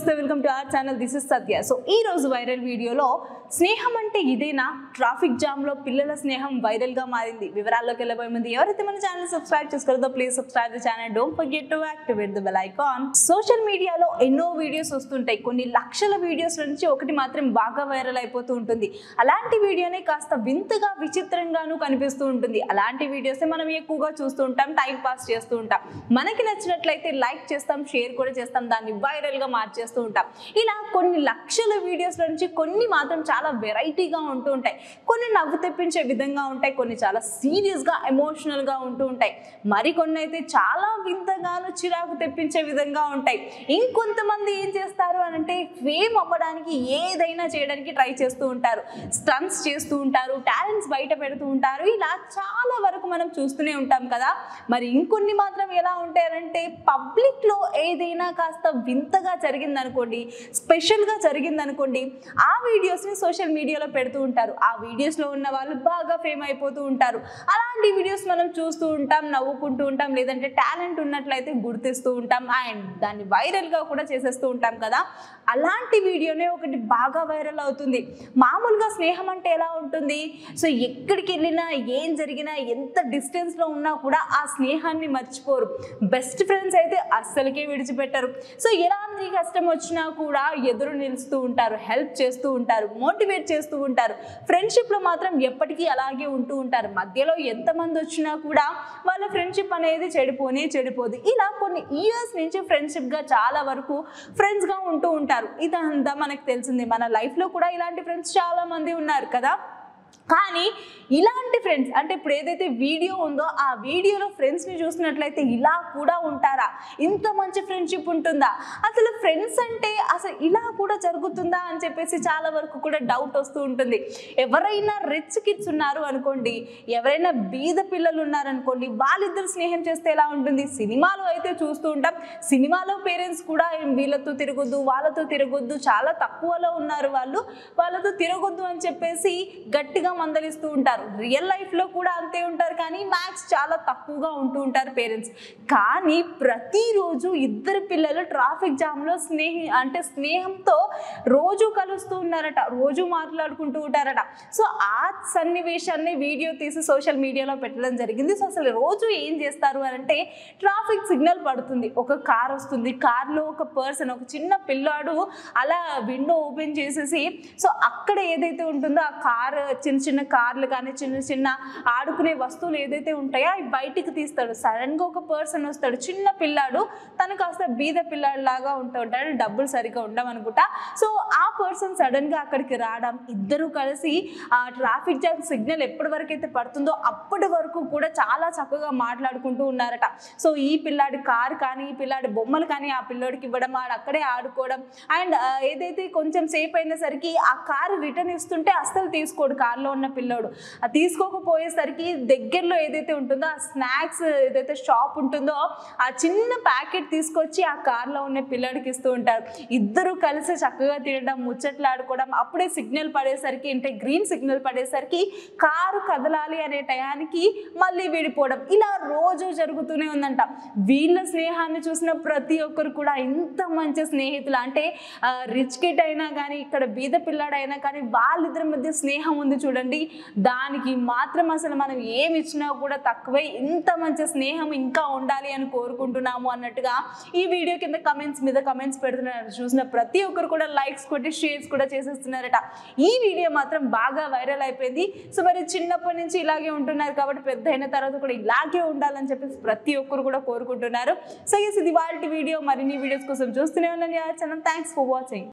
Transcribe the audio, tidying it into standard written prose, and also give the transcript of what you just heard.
నమస్తే welcome to our channel this is Satya. So ఈ రోజు వైరల్ వీడియోలో స్నేహం అంటే ఇదేనా, ట్రాఫిక్ జామ్ లో పిల్లల స్నేహం వైరల్ గా మారింది. వివరాల్లోకి వెళ్ళబోయే ముందు ఎవరైతే మన ఛానల్ సబ్స్క్రైబ్ చేసుకోలేదో please subscribe the channel, don't forget to activate the bell icon. Social మీడియాలో ఎన్నో వీడియోస్ వస్తుంటాయి. కొన్ని లక్షల వీడియోస్ నుంచి ఒకటి మాత్రం బాగా వైరల్ అయిపోతూ ఉంటుంది. అలాంటి వీడియోనే కాస్త వింతగా విచిత్రంగానూ కనిపిస్తూ ఉంటుంది. అలాంటి వీడియోసే మనం ఎక్కువగా చూస్తూ ఉంటాం, టైం పాస్ చేస్తూ ఉంటాం. మనకి నచ్చినట్లయితే లైక్ చేస్తాం, షేర్ కూడా చేస్తాం, దాన్ని వైరల్ గా మార్చేస్తూ ఉంటాం. ఇలా కొన్ని లక్షల వీడియోస్ నుంచి కొన్ని మాత్రం చాలా వెరైటీగా ఉంటూ ఉంటాయి. కొన్ని నవ్వు తెప్పించే విధంగా ఉంటాయి, కొన్ని చాలా సీరియస్ గా ఎమోషనల్ గా ఉంటూ ఉంటాయి, మరికొన్ని అయితే చాలా వింతగాను చిరాకు తెప్పించే విధంగా ఉంటాయి. ఇంకొంతమంది ఏం చేస్తారు అని అంటే ఫేమ్ అవ్వడానికి ఏదైనా చేయడానికి ట్రై చేస్తూ ఉంటారు, స్టంట్స్ చేస్తూ ఉంటారు, టాలెంట్స్ బయట పెడుతూ ఉంటారు. ఇలా చాలా వరకు మనం చూస్తూనే ఉంటాం కదా. మరి ఇంకొన్ని మాత్రం ఎలా ఉంటాయంటే పబ్లిక్ లో ఏదైనా కాస్త వింతగా జరిగిందనుకోండి, స్పెషల్గా జరిగిందనుకోండి, ఆ వీడియోస్ని సోషల్ మీడియాలో పెడుతూ ఉంటారు. ఆ వీడియోస్లో ఉన్న వాళ్ళు బాగా ఫేమ్ అయిపోతూ ఉంటారు. అలాంటి వీడియోస్ మనం చూస్తూ ఉంటాం, నవ్వుకుంటూ ఉంటాం, లేదంటే టాలెంట్ ఉన్నట్లయితే గుర్తిస్తూ ఉంటాం అండ్ దాన్ని వైరల్గా కూడా చేసేస్తూ ఉంటాం కదా. అలాంటి వీడియోనే ఒకటి బాగా వైరల్ అవుతుంది. మామూలుగా స్నేహం అంటే ఎలా ఉంటుంది, సో ఎక్కడికి వెళ్ళినా ఏం జరిగినా ఎంత డిస్టెన్స్లో ఉన్నా కూడా ఆ స్నేహాన్ని మర్చిపోరు. బెస్ట్ ఫ్రెండ్స్ అయితే అస్సలకే విడిచిపెట్టరు. సో ఎలాంటి కష్టం వచ్చినా కూడా ఎదురు నిలుస్తూ ఉంటారు, హెల్ప్ చేస్తూ ఉంటారు, మోటివేట్ చేస్తూ ఉంటారు. ఫ్రెండ్షిప్లో మాత్రం ఎప్పటికీ అలాగే ఉంటూ ఉంటారు. మధ్యలో ఎంతమంది వచ్చినా కూడా వాళ్ళ ఫ్రెండ్షిప్ అనేది చెడిపోదు. ఇలా కొన్ని ఇయర్స్ నుంచి ఫ్రెండ్షిప్గా చాలా వరకు ఫ్రెండ్స్గా ఉంటూ ఉంటారు. ఇదంతా మనకు తెలిసిందే. మన లైఫ్లో కూడా ఇలాంటి ఫ్రెండ్స్ చాలా మంది ఉన్నారు కదా. కానీ ఇలాంటి ఫ్రెండ్స్ అంటే ఇప్పుడు ఏదైతే వీడియో ఉందో ఆ వీడియోలో ఫ్రెండ్స్ని చూసినట్లయితే ఇలా కూడా ఉంటారా, ఇంత మంచి ఫ్రెండ్షిప్ ఉంటుందా, అసలు ఫ్రెండ్స్ అంటే అసలు ఇలా కూడా జరుగుతుందా అని చెప్పేసి చాలా వరకు కూడా డౌట్ వస్తూ ఉంటుంది. ఎవరైనా రిచ్ కిడ్స్ ఉన్నారు అనుకోండి, ఎవరైనా బీద పిల్లలు ఉన్నారనుకోండి, వాళ్ళిద్దరు స్నేహం చేస్తే ఎలా ఉంటుంది. సినిమాలో అయితే చూస్తూ ఉంటాం, సినిమాలో పేరెంట్స్ కూడా వీళ్ళతో తిరగొద్దు, వాళ్ళతో తిరగొద్దు, చాలా తక్కువలో ఉన్నారు వాళ్ళు, వాళ్ళతో తిరగొద్దు అని చెప్పేసి గట్టిగా మందలిస్తూ ఉంటారు. రియల్ లైఫ్లో కూడా అంతే ఉంటారు, కానీ మ్యాక్స్ చాలా తక్కువగా ఉంటూ ఉంటారు పేరెంట్స్. కానీ ప్రతిరోజు ఇద్దరు పిల్లలు ట్రాఫిక్ జామ్లో స్నేహంతో రోజు కలుస్తూ ఉన్నారట, రోజు మాట్లాడుకుంటూ ఉంటారట. సో ఆ సన్నివేశాన్ని వీడియో తీసి సోషల్ మీడియాలో పెట్టడం జరిగింది. సో అసలు రోజు ఏం చేస్తారు అని అంటే ట్రాఫిక్ సిగ్నల్ పడుతుంది, ఒక కార్ వస్తుంది, కార్లో ఒక పర్సన్, ఒక చిన్న పిల్లాడు అలా విండో ఓపెన్ చేసేసి సో అక్కడ ఏదైతే ఉంటుందో ఆ కార్, చిన్న కార్లు కానీ చిన్న ఆడుకునే వస్తువులు ఏదైతే ఉంటాయో అవి బయటికి తీస్తాడు. సడన్గా ఒక పర్సన్ వస్తాడు, చిన్న పిల్లాడు, తను కాస్త బీద పిల్లాడు లాగా ఉంటాడు, డబ్బులు సరిగ్గా ఉండమనుకుంటా. సో ఆ పర్సన్ సడన్గా అక్కడికి రావడం, ఇద్దరు కలిసి ఆ ట్రాఫిక్ జామ్ సిగ్నల్ ఎప్పటి వరకు అయితే పడుతుందో అప్పటి వరకు కూడా చాలా చక్కగా మాట్లాడుకుంటూ ఉన్నారట. సో ఈ పిల్లాడి కారు కానీ ఈ పిల్లాడి బొమ్మలు కానీ ఆ పిల్లోడికి ఇవ్వడం, అక్కడే ఆడుకోవడం అండ్ ఏదైతే కొంచెం సేపు అయినసరికి ఆ కారు రిటర్న్ ఇస్తుంటే అస్సలు తీసుకోడు కార్లో ఉన్న పిల్లోడు. అది తీసుకోకపోయేసరికి దగ్గరలో ఏదైతే ఉంటుందో ఆ స్నాక్స్ ఏదైతే షాప్ ఉంటుందో ఆ చిన్న ప్యాకెట్ తీసుకొచ్చి ఆ కార్లో ఉన్న పిల్లోడికి ఇస్తూ ఉంటారు. ఇద్దరు కలిసి చక్కగా తినడం, ముచ్చట్లు ఆడుకోవడం. అప్పుడే సిగ్నల్ పడేసరికి అంటే గ్రీన్ సిగ్నల్ పడేసరికి కారు కదలాలి అనే టయానికి మళ్ళీ విడిపోవడం, ఇలా రోజు జరుగుతూనే ఉందంట. వీళ్ళ స్నేహాన్ని చూసిన ప్రతి ఒక్కరు కూడా ఇంత మంచి స్నేహితులు అంటే రిచ్ కిడ్ అయినా కానీ ఇక్కడ బీద పిల్లాడైనా కానీ వాళ్ళిద్దరి మధ్య స్నేహం ఉంది చూడండి, దానికి మాత్రం అసలు మనం ఏమి ఇచ్చినా కూడా తక్కువే. ఇంత మంచి స్నేహం ఇంకా ఉండాలి అని కోరుకుంటున్నాము అన్నట్టుగా ఈ వీడియో కింద కమెంట్స్ పెడుతున్నారు. చూసిన ప్రతి ఒక్కరు కూడా లైక్స్ కొట్టి షేర్స్ కూడా చేసేస్తున్నారట. ఈ వీడియో మాత్రం బాగా వైరల్ అయిపోయింది. సో మరి చిన్నప్పటి నుంచి ఇలాగే ఉంటున్నారు కాబట్టి పెద్ద అయిన తర్వాత కూడా ఇలాగే ఉండాలని చెప్పేసి ప్రతి ఒక్కరు కూడా కోరుకుంటున్నారు. సో ఇది వాళ్ళ వీడియో. మరిన్ని వీడియోస్ కోసం చూస్తూనే ఉన్నాను. Thanks for watching.